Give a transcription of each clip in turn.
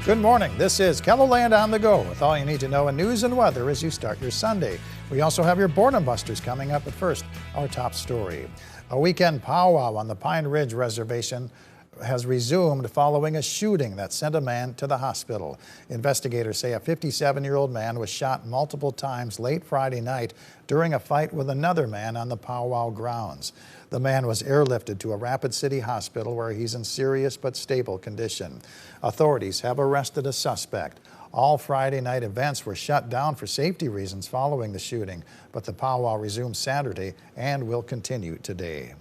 Good morning. This is KELOLAND On The Go with all you need to know in news and weather as you start your Sunday. We also have your boredom busters coming up, but first, our top story. A weekend powwow on the Pine Ridge Reservation has resumed following a shooting that sent a man to the hospital. Investigators say a 57-year-old man was shot multiple times late Friday night during a fight with another man on the powwow grounds. The man was airlifted to a Rapid City hospital where he's in serious but stable condition. Authorities have arrested a suspect. All Friday night events were shut down for safety reasons following the shooting, but the powwow resumed Saturday and will continue today.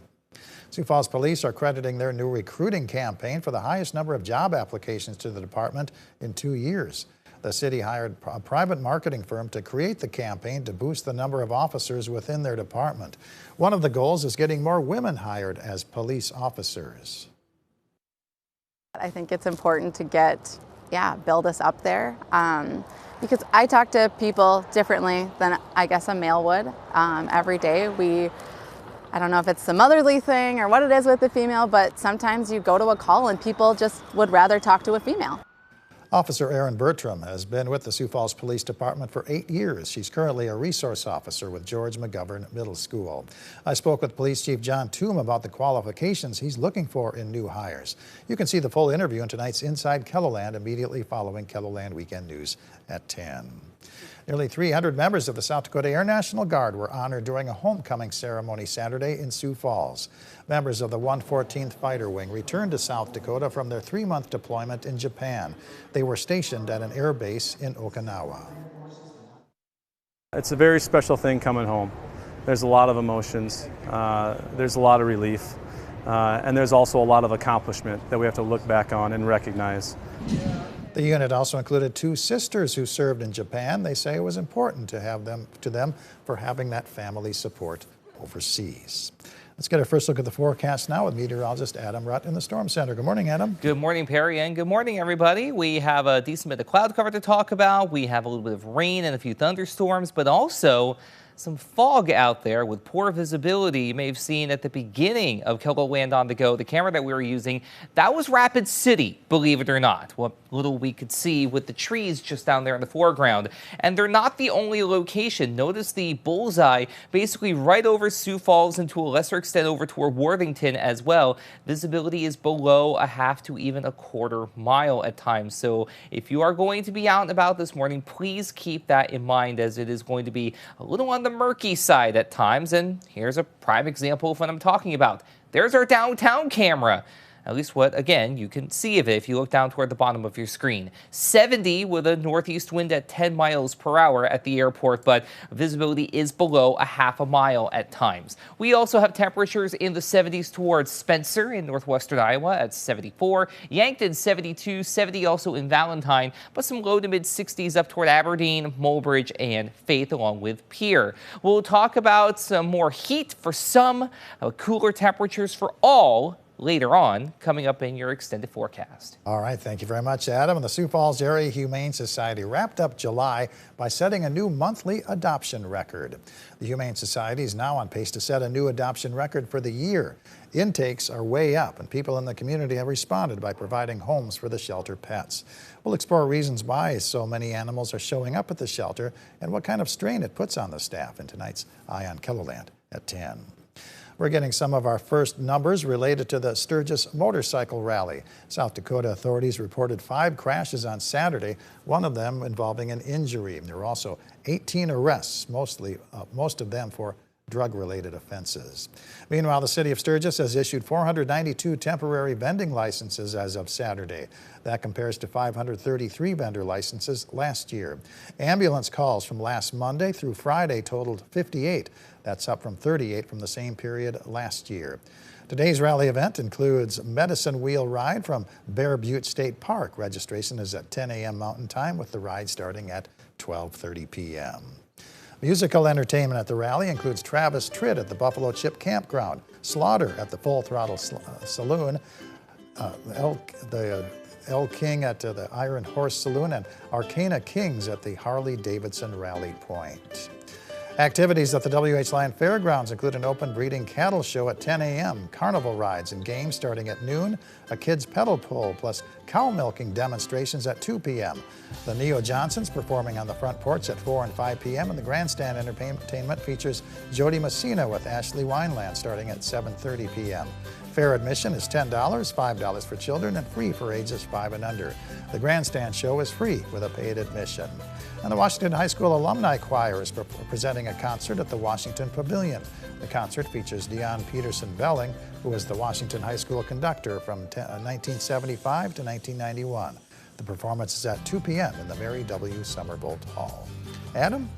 Sioux Falls Police are crediting their new recruiting campaign for the highest number of job applications to the department in 2 years. The city hired a private marketing firm to create the campaign to boost the number of officers within their department. One of the goals is getting more women hired as police officers. I think it's important to build us up there because I talk to people differently than I guess a male would every day. I don't know if it's the motherly thing or what it is with the female, but sometimes you go to a call and people just would rather talk to a female. Officer Erin Bertram has been with the Sioux Falls Police Department for 8 years. She's currently a resource officer with George McGovern Middle School. I spoke with Police Chief John Toom about the qualifications he's looking for in new hires. You can see the full interview in tonight's Inside KELOLAND immediately following KELOLAND Weekend News at 10. Nearly 300 members of the South Dakota Air National Guard were honored during a homecoming ceremony Saturday in Sioux Falls. Members of the 114th Fighter Wing returned to South Dakota from their 3-month deployment in Japan. They were stationed at an air base in Okinawa. It's a very special thing coming home. There's a lot of emotions, there's a lot of relief, and there's also a lot of accomplishment that we have to look back on and recognize. The unit also included 2 sisters who served in Japan. They say it was important to have them for having that family support overseas. Let's get our first look at the forecast now with meteorologist Adam Rutt in the Storm Center. Good morning, Adam. Good morning, Perry, and good morning, everybody. We have a decent bit of cloud cover to talk about. We have a little bit of rain and a few thunderstorms, but also some fog out there with poor visibility. You may have seen at the beginning of KELOLAND On The Go, the camera that we were using, that was Rapid City, believe it or not. What little we could see with the trees just down there in the foreground. And they're not the only location. Notice the bullseye basically right over Sioux Falls and to a lesser extent over toward Worthington as well. Visibility is below a half to even a quarter mile at times. So if you are going to be out and about this morning, please keep that in mind as it is going to be a little on the murky side at times. And here's a prime example of what I'm talking about. There's our downtown camera. At least what, again, you can see of it if you look down toward the bottom of your screen. 70 with a northeast wind at 10 miles per hour at the airport, but visibility is below a half a mile at times. We also have temperatures in the 70s towards Spencer in northwestern Iowa at 74, Yankton 72, 70 also in Valentine, but some low to mid 60s up toward Aberdeen, Mulbridge, and Faith along with Pierre. We'll talk about some more heat for some, cooler temperatures for all later on, coming up in your extended forecast. All right, thank you very much, Adam. And the Sioux Falls Area Humane Society wrapped up July by setting a new monthly adoption record. The Humane Society is now on pace to set a new adoption record for the year. Intakes are way up, and people in the community have responded by providing homes for the shelter pets. We'll explore reasons why so many animals are showing up at the shelter and what kind of strain it puts on the staff in tonight's Eye on KELOLAND at 10. We're getting some of our first numbers related to the Sturgis Motorcycle Rally. South Dakota authorities reported 5 crashes on Saturday, one of them involving an injury. There were also 18 arrests, most of them for drug-related offenses. Meanwhile, the city of Sturgis has issued 492 temporary vending licenses as of Saturday. That compares to 533 vendor licenses last year. Ambulance calls from last Monday through Friday totaled 58. That's up from 38 from the same period last year. Today's rally event includes Medicine Wheel Ride from Bear Butte State Park. Registration is at 10 a.m. Mountain Time with the ride starting at 12:30 p.m. Musical entertainment at the rally includes Travis Tritt at the Buffalo Chip Campground, Slaughter at the Full Throttle Saloon, the El King at the Iron Horse Saloon, and Arcana Kings at the Harley Davidson Rally Point. Activities at the WH Land Fairgrounds include an open breeding cattle show at 10 a.m., carnival rides and games starting at noon, a kids pedal pull, plus cow milking demonstrations at 2 p.m. The Neo Johnsons performing on the front porch at 4 and 5 p.m. and the grandstand entertainment features Jody Messina with Ashley Wineland starting at 7:30 p.m. Fair admission is $10, $5 for children, and free for ages 5 and under. The grandstand show is free with a paid admission. And the Washington High School Alumni Choir is presenting a concert at the Washington Pavilion. The concert features Dion Peterson Belling, who was the Washington High School conductor from 1975 to 1991. The performance is at 2 p.m. in the Mary W. Summerbolt Hall. Adam?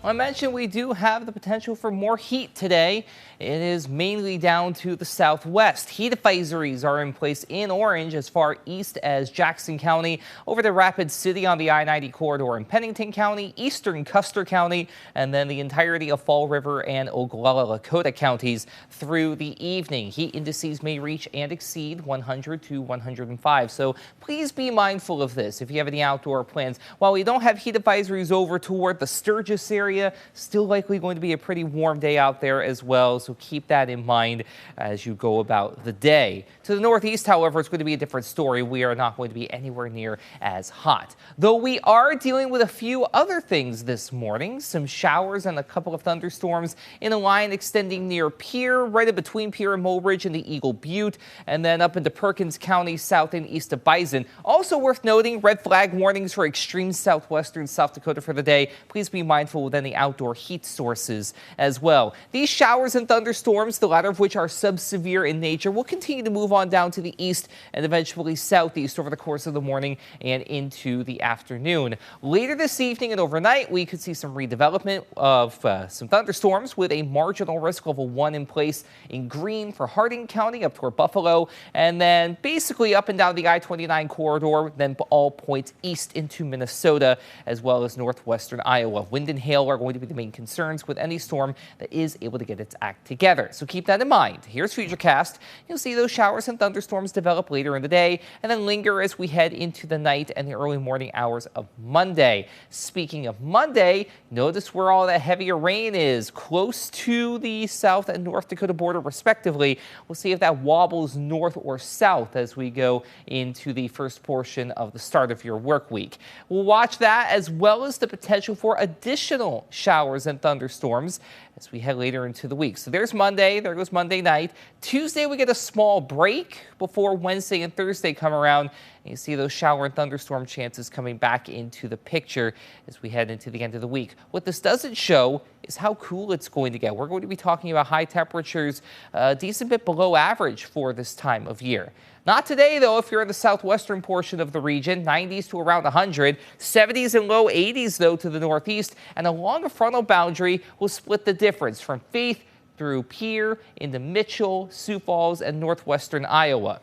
I mentioned we do have the potential for more heat today. It is mainly down to the southwest. Heat advisories are in place in orange as far east as Jackson County, over to Rapid City on the I-90 corridor in Pennington County, eastern Custer County, and then the entirety of Fall River and Oglala Lakota counties through the evening. Heat indices may reach and exceed 100 to 105. So please be mindful of this if you have any outdoor plans. While we don't have heat advisories over toward the Sturgis area, still likely going to be a pretty warm day out there as well. So keep that in mind as you go about the day. To the northeast, however, it's going to be a different story. We are not going to be anywhere near as hot, though we are dealing with a few other things this morning. Some showers and a couple of thunderstorms in a line extending near Pierre, right in between Pierre and Mulbridge and the Eagle Butte, and then up into Perkins County, south and east of Bison. Also worth noting, red flag warnings for extreme southwestern South Dakota for the day. Please be mindful with any outdoor heat sources as well. These showers and thunderstorms, the latter of which are sub-severe in nature, will continue to move on down to the east and eventually southeast over the course of the morning and into the afternoon. Later this evening and overnight, we could see some redevelopment of some thunderstorms with a marginal risk level 1 in place in green for Harding County up toward Buffalo, and then basically up and down the I-29 corridor, then all points east into Minnesota as well as northwestern Iowa. Wind and hail are going to be the main concerns with any storm that is able to get its act together. So keep that in mind. Here's Futurecast. You'll see those showers and thunderstorms develop later in the day and then linger as we head into the night and the early morning hours of Monday. Speaking of Monday, notice where all that heavier rain is, close to the South and North Dakota border respectively. We'll see if that wobbles north or south as we go into the first portion of the start of your work week. We'll watch that as well as the potential for additional showers and thunderstorms as we head later into the week. So there's Monday, there goes Monday night. Tuesday we get a small break before Wednesday and Thursday come around. And you see those shower and thunderstorm chances coming back into the picture as we head into the end of the week. What this doesn't show is how cool it's going to get. We're going to be talking about high temperatures a decent bit below average for this time of year. Not today, though, if you're in the southwestern portion of the region, 90s to around 100, 70s and low 80s, though, to the northeast, and along a frontal boundary will split the difference from Faith through Pierre into Mitchell, Sioux Falls, and northwestern Iowa.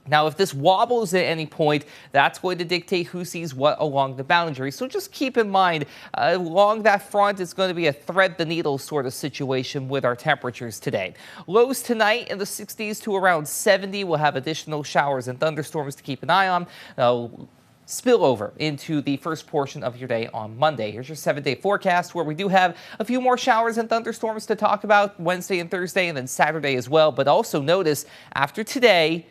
Now, if this wobbles at any point, that's going to dictate who sees what along the boundary. So just keep in mind, along that front, it's going to be a thread the needle sort of situation with our temperatures today. Lows tonight in the 60s to around 70. We'll have additional showers and thunderstorms to keep an eye on. Spill over into the first portion of your day on Monday. Here's your 7-day forecast where we do have a few more showers and thunderstorms to talk about Wednesday and Thursday and then Saturday as well. But also notice after today,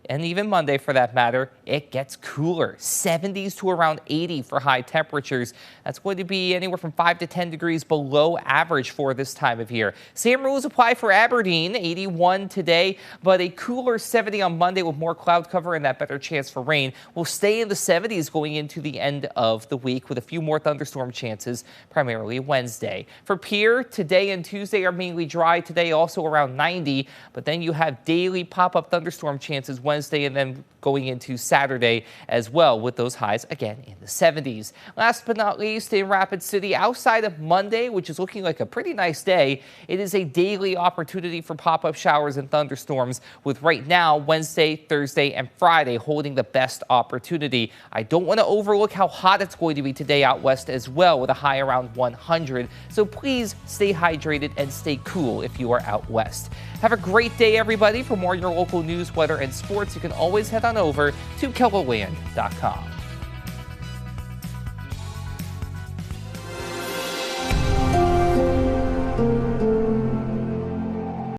and even Monday for that matter, it gets cooler. 70s to around 80 for high temperatures. That's going to be anywhere from 5 to 10 degrees below average for this time of year. Same rules apply for Aberdeen, 81 today, but a cooler 70 on Monday with more cloud cover and that better chance for rain. We'll stay in the 70s going into the end of the week with a few more thunderstorm chances, primarily Wednesday. For Pierre, today and Tuesday are mainly dry. Today also around 90, but then you have daily pop-up thunderstorm chances Wednesday and then going into Saturday as well with those highs again in the 70s. Last but not least, in Rapid City, outside of Monday, which is looking like a pretty nice day, it is a daily opportunity for pop-up showers and thunderstorms with right now Wednesday, Thursday, and Friday holding the best opportunity. I don't want to overlook how hot it's going to be today out west as well with a high around 100. So please stay hydrated and stay cool if you are out west. Have a great day, everybody. For more of your local news, weather, and sports, you can always head on over to KELOLAND.com.